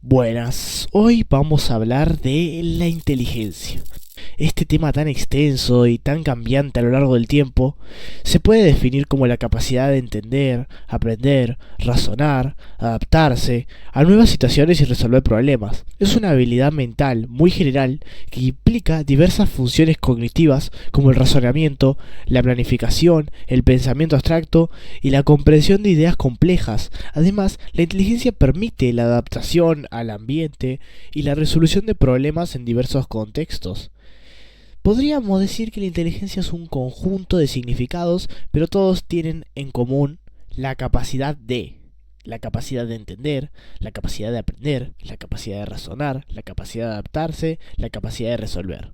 Buenas, hoy vamos a hablar de la inteligencia. Este tema tan extenso y tan cambiante a lo largo del tiempo se puede definir como la capacidad de entender, aprender, razonar, adaptarse a nuevas situaciones y resolver problemas. Es una habilidad mental muy general que implica diversas funciones cognitivas como el razonamiento, la planificación, el pensamiento abstracto y la comprensión de ideas complejas. Además, la inteligencia permite la adaptación al ambiente y la resolución de problemas en diversos contextos. Podríamos decir que la inteligencia es un conjunto de significados, pero todos tienen en común la capacidad de entender, la capacidad de aprender, la capacidad de razonar, la capacidad de adaptarse, la capacidad de resolver.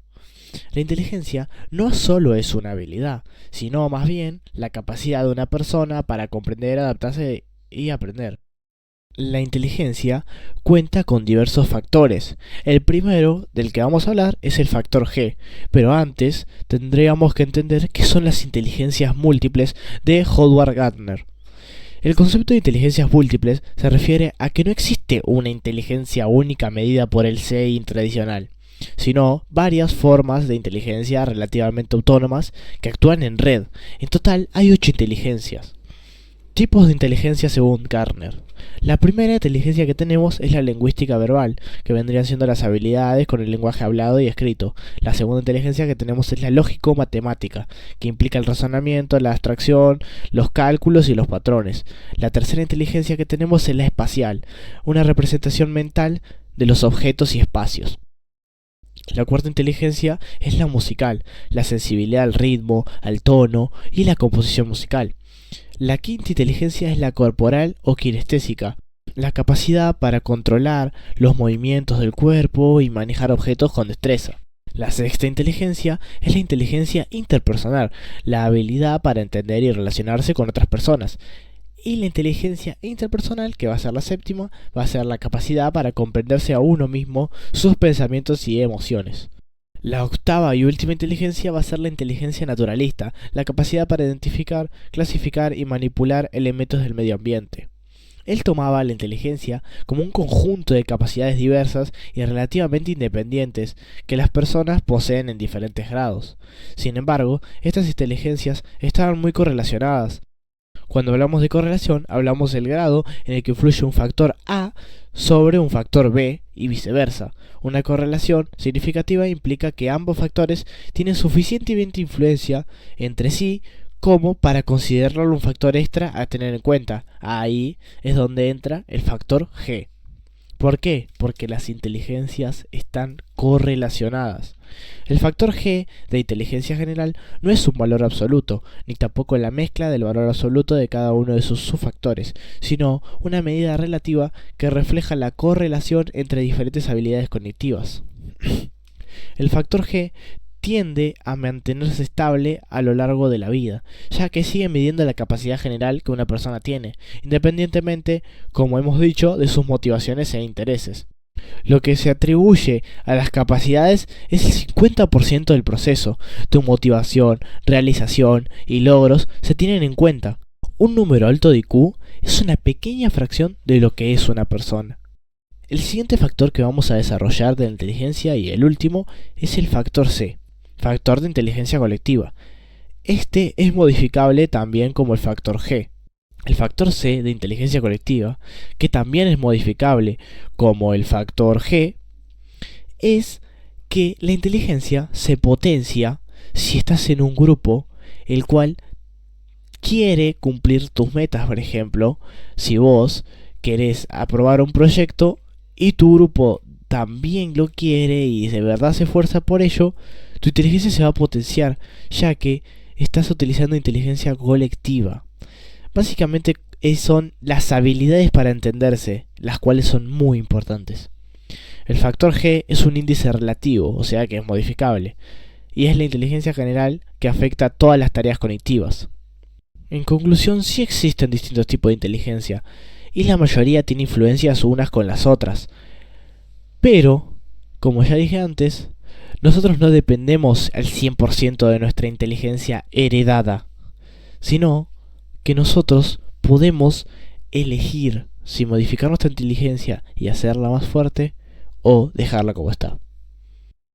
La inteligencia no solo es una habilidad, sino más bien la capacidad de una persona para comprender, adaptarse y aprender. La inteligencia cuenta con diversos factores. El primero del que vamos a hablar es el factor G, pero antes tendríamos que entender qué son las inteligencias múltiples de Howard Gardner. El concepto de inteligencias múltiples se refiere a que no existe una inteligencia única medida por el CI tradicional, sino varias formas de inteligencia relativamente autónomas que actúan en red. En total hay 8 inteligencias. Tipos de inteligencia según Gardner. La primera inteligencia que tenemos es la lingüística verbal, que vendrían siendo las habilidades con el lenguaje hablado y escrito. La segunda inteligencia que tenemos es la lógico-matemática, que implica el razonamiento, la abstracción, los cálculos y los patrones. La tercera inteligencia que tenemos es la espacial, una representación mental de los objetos y espacios. La cuarta inteligencia es la musical, la sensibilidad al ritmo, al tono y la composición musical. La quinta inteligencia es la corporal o kinestésica, la capacidad para controlar los movimientos del cuerpo y manejar objetos con destreza. La sexta inteligencia es la inteligencia interpersonal, la habilidad para entender y relacionarse con otras personas. Y la inteligencia interpersonal, que va a ser la séptima, va a ser la capacidad para comprenderse a uno mismo, sus pensamientos y emociones. La octava y última inteligencia va a ser la inteligencia naturalista, la capacidad para identificar, clasificar y manipular elementos del medio ambiente. Él tomaba la inteligencia como un conjunto de capacidades diversas y relativamente independientes que las personas poseen en diferentes grados. Sin embargo, estas inteligencias estaban muy correlacionadas. Cuando hablamos de correlación, hablamos del grado en el que influye un factor A sobre un factor B y viceversa. Una correlación significativa implica que ambos factores tienen suficientemente influencia entre sí como para considerarlo un factor extra a tener en cuenta. Ahí es donde entra el factor G. ¿Por qué? Porque las inteligencias están correlacionadas. El factor G de inteligencia general no es un valor absoluto, ni tampoco la mezcla del valor absoluto de cada uno de sus subfactores, sino una medida relativa que refleja la correlación entre diferentes habilidades cognitivas. El factor G tiende a mantenerse estable a lo largo de la vida, ya que sigue midiendo la capacidad general que una persona tiene, independientemente, como hemos dicho, de sus motivaciones e intereses. Lo que se atribuye a las capacidades es el 50% del proceso. Tu motivación, realización y logros se tienen en cuenta. Un número alto de IQ es una pequeña fracción de lo que es una persona. El siguiente factor que vamos a desarrollar de la inteligencia y el último es el factor C, factor de inteligencia colectiva. Este es modificable también como el factor G. El factor C de inteligencia colectiva, que también es modificable como el factor G, es que la inteligencia se potencia si estás en un grupo el cual quiere cumplir tus metas. Por ejemplo, si vos querés aprobar un proyecto y tu grupo también lo quiere y de verdad se esfuerza por ello, tu inteligencia se va a potenciar, ya que estás utilizando inteligencia colectiva. Básicamente son las habilidades para entenderse, las cuales son muy importantes. El factor G es un índice relativo, o sea que es modificable, y es la inteligencia general que afecta a todas las tareas cognitivas. En conclusión, sí existen distintos tipos de inteligencia, y la mayoría tiene influencias unas con las otras. Pero, como ya dije antes, nosotros no dependemos al 100% de nuestra inteligencia heredada, sino que nosotros podemos elegir si modificar nuestra inteligencia y hacerla más fuerte o dejarla como está.